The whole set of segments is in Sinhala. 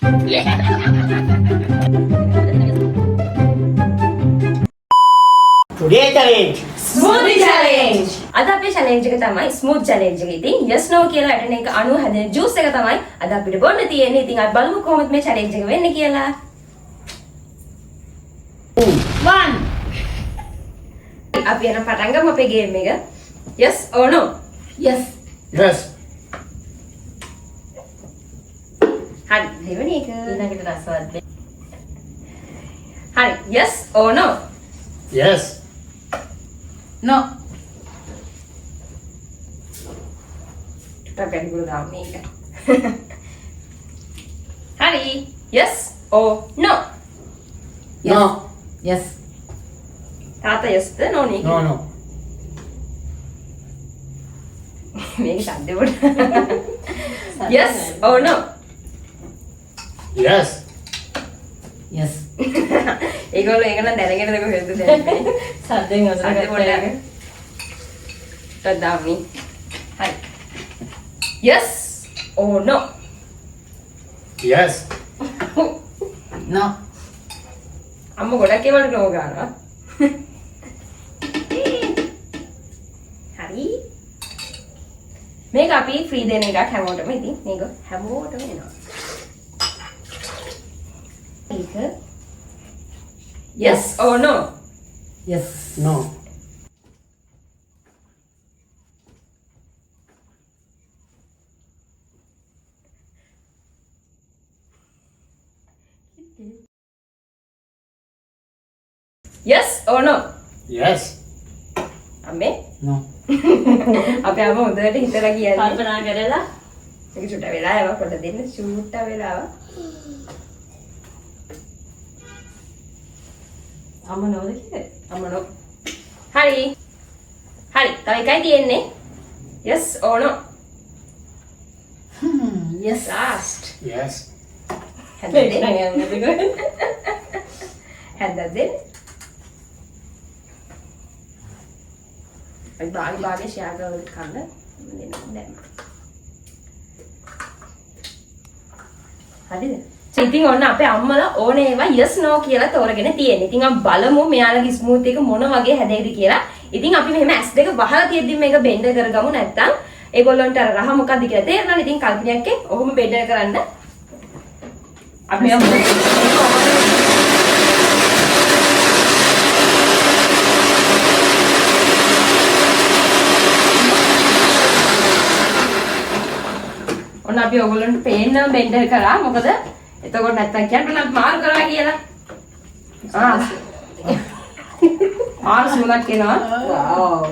Today challenge. Smoothie challenge. අද අපේ challenge එක තමයි smooth challenge එක. ඉතින් yes no කියලා වැටෙන එක අණු හැදෙන juice එක තමයි අද අපිට බොන්න තියෙන්නේ. ඉතින් අපි බලමු කොහොමද මේ challenge එක වෙන්නේ කියලා. 1 අපි යන පටන් ගමු අපේ game එක. Yes or no? Yes. Yes. හරි දෙවෙනි එක. ඊළඟට රසවත් වෙයි. හරි yes or no? Yes. No. ටිකක් ගැඹුරු දාමු මේක. හරි yes or no? Yes. No. Yes. තාත්තා yes ද no නේ? No, no. මේක ශබ්දේ පොඩ. Yes or no? Yes. Yes. ඒගොල්ලෝ ඒක නම් දැනගෙන දෙක හොයද්ද දැනන්නේ. සද්දෙන් ශබ්දේ පොඩ අසරකට. තදාමි. හරි. Yes or no? Yes. No. අම්ම ගොඩක් ඒවලට නෝ ගන්නවා. හරි. මේක අපි ෆ්‍රී දෙන එකක් හැමෝටම. ඉතින් මේක හැමෝටම එනවා. ඒක yes or no? Yes. No. Yes or no? Yes. අම්මේ No. අපේ අම්ම හොඳට හිතලා කියන්නේ. කල්පනා කරලා මේක චුට්ට වෙලා ආවා පොඩ දෙන්න චුට්ට වෙලා ආවා. අම්ම නෝද කිව්වේ? අම්මනෝ. හරි. හරි. තව එකයි තියෙන්නේ. Yes or no? Yes. Last. Yes. හැදෙන්නේ. නෑ හැදෙන්නේ. අපි භාගයේ ෂෙයා කරලා කන්න දෙන්න දැන්. හරිද? ඉතින් ඔන්න අපේ අම්මලා ඕනේ ඒවා yes no කියලා තෝරගෙන තියෙන්නේ. ඉතින් අපි බලමු මෙයාලගේ ස්මූත් එක මොන වගේ හැදෙයිද කියලා. ඉතින් අපි මෙහෙම S2 වහලා තියෙද්දි මේක බෙන්ඩර් කරගමු නැත්තම් ඒගොල්ලන්ට අර රහ මොකද්ද කියලා තේරෙනවනේ. ඉතින් කල්පනයක් එක්ක ඔහොම බෙන්ඩර් කරන්න. අපි ඔන්න අපි ඔයගොල්ලන්ට පේන්නම බෙන්ඩර් කරා. මොකද එතකොට නැත්තම් කියන්න නම් මාරු කරා කියලා. මාරු සුණක් එනවා. wow.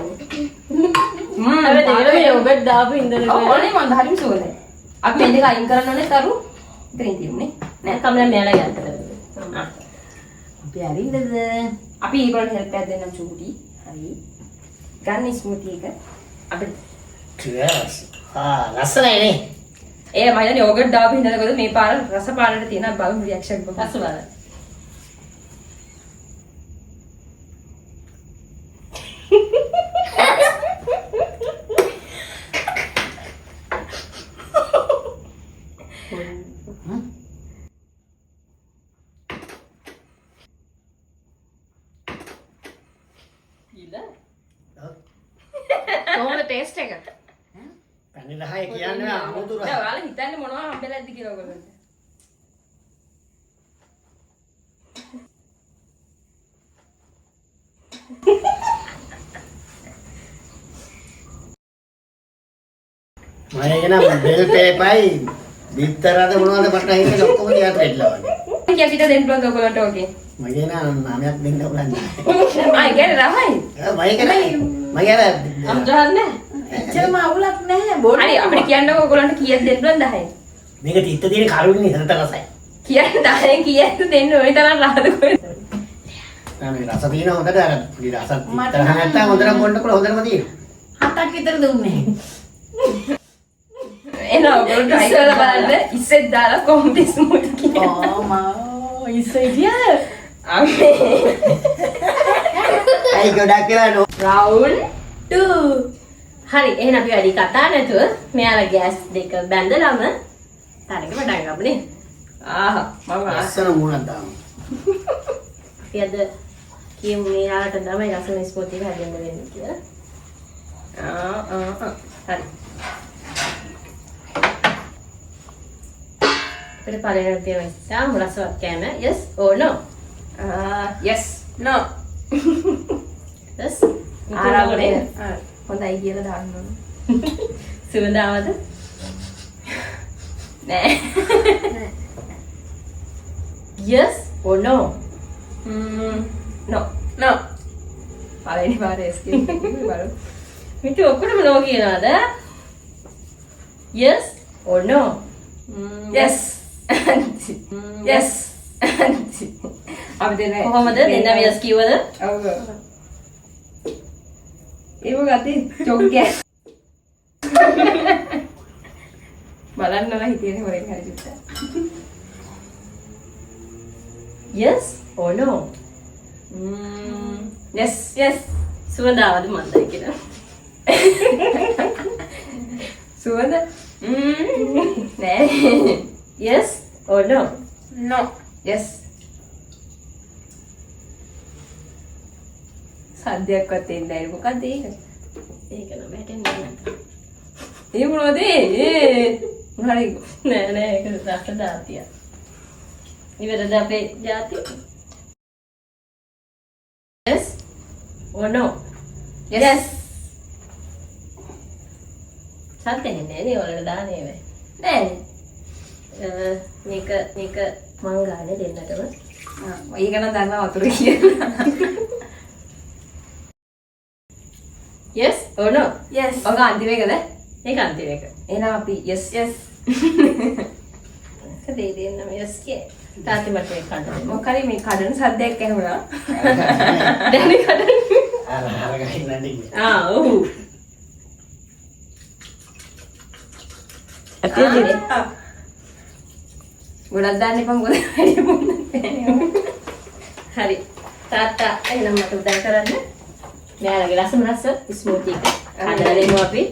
අර දෙවියෝ යෝගට් දාපු ඉඳලා ඕනේ මම හරිම සුවඳයි. අපි මේ දෙක අයින් කරන්න ඕනේ තරු. ඉතින් තියුනේ. නෑ කමලා මෙයාලා ගන්න කරලා. අපි අරින්නද? අපි ඒගොල්ලන්ට හෙල්ප් එකක් දෙන්නම් චූටි. හරි. ගන්න ස්මූති එක. අපි Yes. ලස්සනයි නේ. ඒ මම හිතන්නේ යෝගට් දාපු හින්දාද මේ පාර රස පාරට තියෙන බලමු රියැක්ෂන් එක. රස බලන්න. කොහොමද ටේස්ට් එක? පැනිරහයි කියන්නේ අමුතු රහ. දැන් ඔයාලා හිතන්නේ මොනවා හම්බෙලාද කියලා ඔයගොල්ලන්ට. මම කියන බෙල් පේපයි බිත්තරද මොනවද මට හිතේ ඔක්කොම දිහාට වෙట్లా වගේ. කියක් හිත දෙන්න පුළුවන්ද ඔයගොල්ලන්ට ඕකේ? මම කියන නාමයක් දෙන්න උනන්නේ. ආ ඒ කියන්නේ රහයි. මම කියන්නේ මම කියන අම්ජහන්නේ. එච්චරම අවුලක් නැහැ. බොන්න. හරි අපිට කියන්නකො ඔයගොල්ලන්ට කීයක් දෙන්න පුළුවන්ද 10? මේක තිත්ත තියෙන කරුණේ හරත රසයි. කියන්න 10 කීයක් දෙන්න ওই තරම් රහද කොහෙද? මේ රස තියෙන හොඳට අර පොඩි රසක් තරහ නැත්තම් හොඳටම බොන්න පුළුවන් හොඳටම තියෙනවා. 7ක් විතර දුන්නේ. එනවා ඔයගොල්ලෝ try කරලා බලන්න ඉස්සෙත් දාලා කොහොමද ස්මූත් කියන්නේ. මා ඉස්සෙදියා. අම්මේ. ඇයි ගොඩක් කියලා නෝ. round 2. හරි එහෙනම් අපි වැඩි කතා නැතුව මෙයාලා ගෑස් දෙක බැඳලාම තරඟ පටන් ගමු නේ. ආහ් මම ලස්සන මුණක් දානවා. අපි අද කියමු මෙයාට තමයි ලස්සන ස්මූති එක හදන්න වෙන්නේ කියලා. හරි. අපිට පළවෙනි තියෙන නිසා මුලස්වත් කෑම. Yes or no? yes no Yes. ආරම්භය හොඳයි කියලා දාන්න ඕන. සුවඳාවද? නෑ. Yes or no? no no පළවෙනි පාරේ ස්කින් බලමු. මිතු ඔක්කොටම no කියනවාද? Yes or no? yes yes අපි දෙන්න කොහොමද දෙන්නම yes කිව්වද? ඔව් ඒව ගත්තේ චොක්කේ බලන්නවා හිතේනේ හොරෙන් හරි චුට්ටක්. Yes or no? yes yes සුවඳාවද මන්දයි කියලා. සුවඳ නෑ Yes or no? no yes සද්දයක්වත් එන්නේ නැහැ මොකද්ද ඒක? ඒක නම් වැටෙන්නේ නැහැ. ඒ මොනවද ඒ මොනවාරි නෑ නෑ ඒක රස දාතිය. ඉවරද අපේ ජාතිය? Yes or no? yes සල්තෙන්නේ නෑ නේ වලට දාන්නේ වේ. නෑ මේක මං ගානේ දෙන්නටම. ඒක නම් දන්නවා වතුර කියලා. Yes or no? yes ඔක අන්තිම එකද? ඒක අන්තිම එක. එහෙනම් අපි yes yes කදේ දෙන්නම yes කිය. තාත්ති මට මේ කඩන. මොකරි මේ කඩන සද්දයක් ඇහුණා. දැන් කඩන. අර ගහින් නැන්නේ. ඔව්. ගොඩක් දාන්න එපා මොකද වැඩි මොන්නේ. හරි. තාත්තා එහෙනම් මට උදා කරන්න. මෙයාලගේ ලස්සන ස්මූති එක හදලා දෙමු අපි.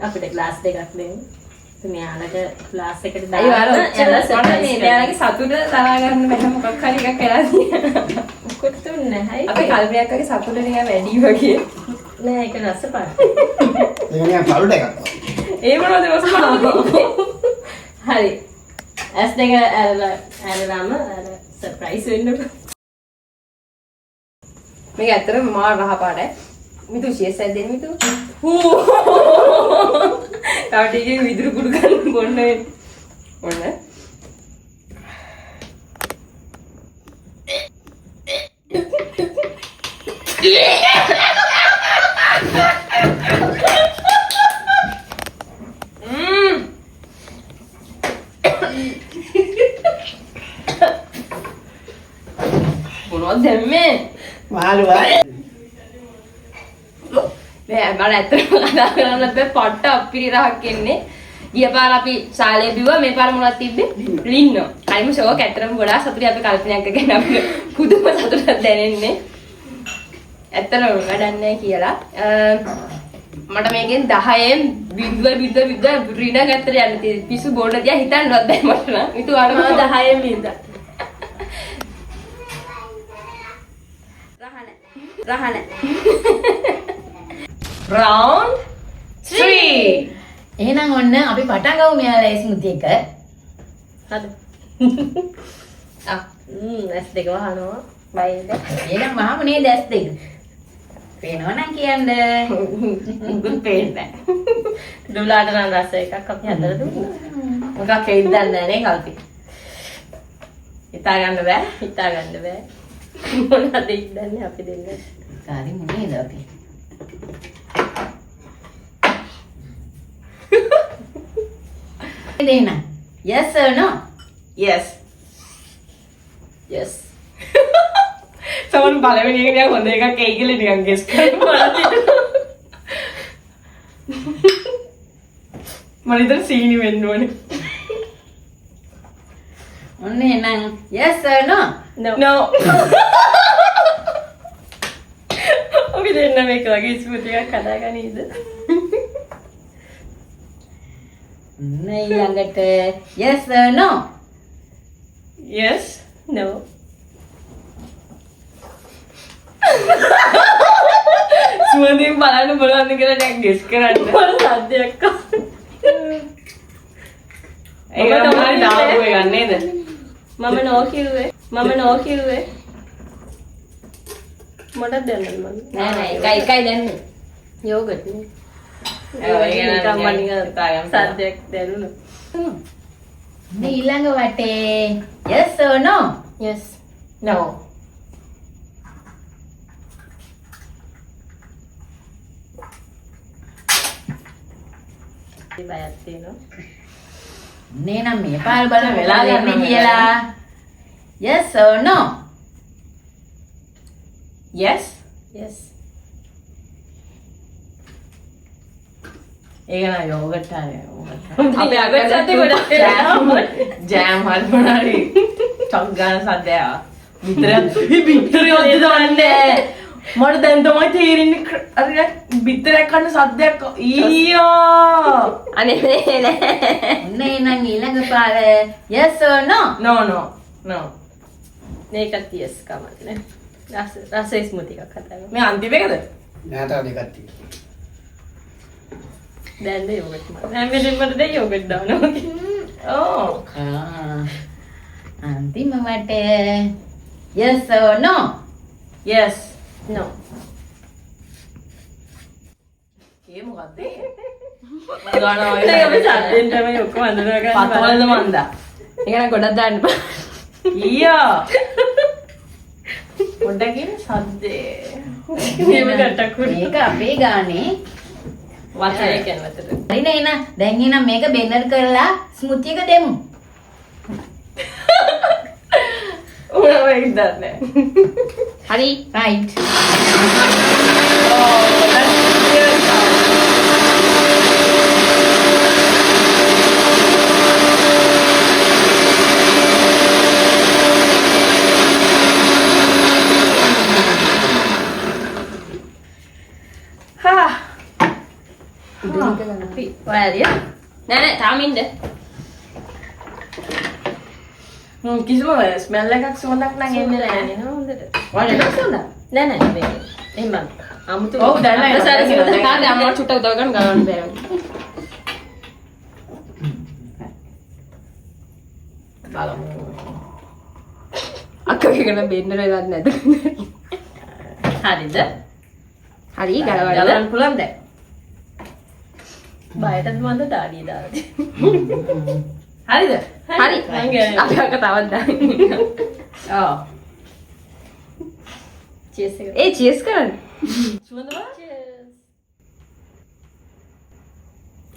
අපිට ග්ලාස් දෙකක් දෙන්න. මෙයාලට ග්ලාස් එකට අයියෝ දාලා අර ඔච්චර මට මේ මෙයාලගේ සතුට තරහා ගන්න බැහැ මොකක් හරි එකක් වෙලා තියෙනවා. මොකද තුන්නේ නැහැ. අපි කල්පයක් වගේ සතුට නිකන් වැඩි වගේ. නෑ ඒක රස පාට. ඒක නිකන් පළුඩ එකක් තමයි. ඒ මොනවද ඔස්මානේ? හරි. ඇස් දෙක ඇරලාම සර්ප්‍රයිස් වෙන්න. මේක ඇත්තටම මාර රහ පාටයි. මිතු ෂේස් එකක් දෙන්න මිතු. තව ටිකකින් විදුරු කුඩු ගන්න බොන්න වෙන්නේ. ඔන්න. මොනවද දැම්මේ? මාළුවා. නෑ මම ඇත්තටම කතා කරන්න බෑ පට්ට අපිරි රහක් එන්නේ. ගිය පාර අපි ශාලේ බිව්වා මේ පාර මොනවද තිබ්බේ? ලින්නෝ. අයිම ෂෝක් ඇත්තටම ගොඩාක් සතුටුයි අපි කල්පනාවක් ගැන අපිට පුදුම සතුටක් දැනෙන්නේ. ඇත්තටම වැඩක් නෑ කියලා. මට මේකෙන් 10න් විද්ව රිණ ගැත්තට යන්න තියෙන්නේ. පිස්සු බෝඩ දිහා හිතන්නවත් බෑ මට නම්. ඊට වඩා 10න් වින්දා. රහන. round 3. එහෙනම් ඔන්න අපි පටන් ගමු මෙයාලා ස්මූති එක. හරි. ඇස් දෙක වහනවා. බයිද? එහෙනම් වහමු නේද ඇස් දෙක? පේනවා නම් කියන්න. මුකුත් පේන්නේ නැහැ. දුලාට නම් රස එකක් අපි හදලා දුන්නා. මොකක් හේයිද දන්නේ නැහැ නේ කල්පි. හිතා ගන්න බෑ. මොනවද ඉන්නේ අපි දෙන්න. කාරි මොනේද අපි? Dena. Yes or no? yes Yes. සමන් බලවෙන එක නිකන් හොඳ එකක් එයි කියලා නිකන් ගෙස් කරනවා මම ඉතින් සීනි වෙන්න ඕනේ. ඔන්න එහෙනම් yes or no? No. අපි දෙන්න මේක වගේ ස්මූති එකක් හදාගන්නේද? ඊළඟට yes or no? Yes. No. ස්මූතියෙන් බලන්න බලන්න කියලා දැන් ගෙස් කරන්න. මොන සද්දයක් ඒක තමයි දාපු එක නේද? මම නෝ කිව්වේ. මොකටද දැන්නද මම? නෑ එකයි දැන්නේ. යෝගට් නේ. නිකන් සද්දයක් දැනුණා. ඊළඟ වටේ yes or no? Yes. No. බයක් තියෙනවා. නේනම් මේ පාර බලන්න වෙලා ගන්න කියලා. yes or no? yes. Yes. ඒක නෑ යෝගට් ආනේ. අපි යෝගට් සද්ද ගොඩක් ජෑම් හරිමනාරි චක් ගන්න සද්දය. බිත්තරේ ඔද්ද දාන්නේ. මට දැන් තමයි තේරෙන්නේ අර බිත්තරයක් කන්න සද්දයක් ඊයෝ. අනේ නෑ. නේනම් ඊළඟ පාර yes or no? No. මේකත් yes කමන්නේ. රස ස්මූති එකක් හදාගන්න. මේ අන්තිම එකද? නෑ තව දෙකක් තියෙනවා. දැන් ද යෝගට් මම. හැම වෙලෙම මට දැන් යෝගට් දානවා. ඕ. අන්තිම වටේ yes or no? Yes. No. ඒ මොකද්ද? ඒක අපි සද්දෙන් තමයි ඔක්කොම හඳුනා ගන්න. පතවලද මන්දා? ඒක නම් ගොඩක් දාන්න බෑ. ඊයෝ. පොඩ්ඩකින් සද්දේ. මේව ගටක් මේක අපේ ගානේ වචනය කියන වචන. හරි නේන දැන් එහෙනම් මේක බෙන්නර් කරලා ස්මූති එක දෙමු. උනා වෙයිද නැහැ. හරි right. ඔයාලිය නෑ තාම ඉන්න. කිසිම ස්මෙල් එකක් සුවඳක් නම් එන්නේ නැහැ නේ. හොඳට. වලට සුවඳ. නෑ මේක. එහෙම බං. අමුතු. ඔව් දැන් නෑ. අපසාර සිවුර කාද අම්මා චුට්ටක් උදව් ගන්න ගන්න බෑ. බලමු. අක්කගේ කරන බෙන්නර වෙලක් නැද? හරිද? හරි ගලවන්න. ගලවන්න පුළුවන් දැන්. බයටද මන්ද දාඩිය දාලා. හරිද? හරි. අපි අක තවත් දාන්න. ඔව්. චීස් එක. ඒ චීස් කරන්න. සුවඳ බලන්න. චීස්.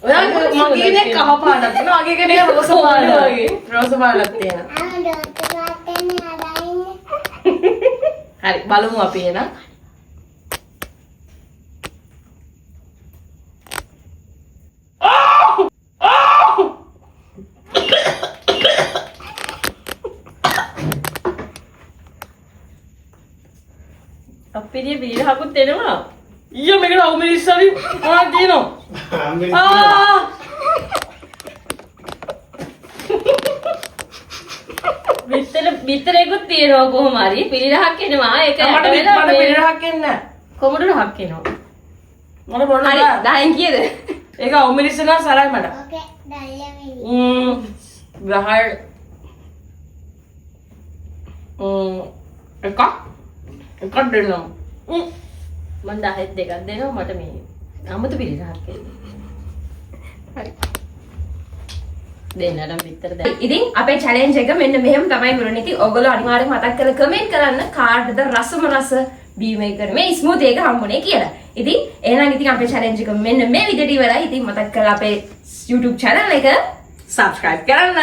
ඔයා මගේ නේ කහ පාටක් නේ මගේ කනේ රෝස පාට වගේ. රෝස පාටක් තියෙනවා. හරි බලමු අපි එහෙනම්. අපිරිය බීරහකුත් එනවා. ඊය මේකට අවුමිරිස්සවි මොනවද තියෙනවා? බිත්තරේකුත් තියෙනවා කොහොම හරි. පිරිරහක් එනවා. ඒක මට පිළිරහක් එන්නේ නැහැ. කොමුඩු රහක් එනවා. මට බොන්න හරි බෑ. 10න් කීයද? ඒක අවුමිරිස්ස නම් සරයි මට. Oke, dalam ini. ගහල් එකක් දෙන්නම්. මම 10ත් දෙකක් දෙනවා මට මේ අමුතු පිරිරහක් එනවා. හරි. දෙන්නටම විතර දැන්. ඉතින් අපේ චැලෙන්ජ් එක මෙන්න මෙහෙම තමයි වුණේ. ඉතින් ඔයගොල්ලෝ අනිවාර්යෙන් මතක් කරලා කමෙන්ට් කරන්න කාටද රසම රස බී මේකර් මේ ස්මූති එක හම්බුනේ කියලා. ඉතින් එහෙනම් ඉතින් අපේ චැලෙන්ජ් එක මෙන්න මේ විදිහට ඉවරයි. ඉතින් මතක් කරලා අපේ YouTube channel එක subscribe කරන්න.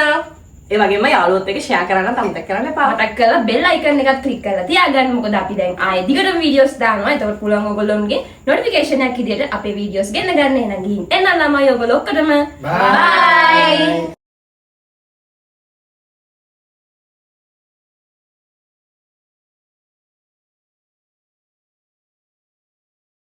ඒ වගේම යාළුවොත් එක්ක ෂෙයා කරන්න අමතක කරන්න එපා. මතක් කරලා bell icon එකත් click කරලා තියාගන්න. මොකද අපි දැන් ආයේ දිගටම videos දානවා. එතකොට පුළුවන් ඔයගොල්ලෝන්ගේ notification එකක් විදියට අපේ videos ගෙන්න ගන්න. එහෙනම් ගිහින් එන්න ළමයි ඔයගොල්ලෝ ඔක්කොටම. Bye.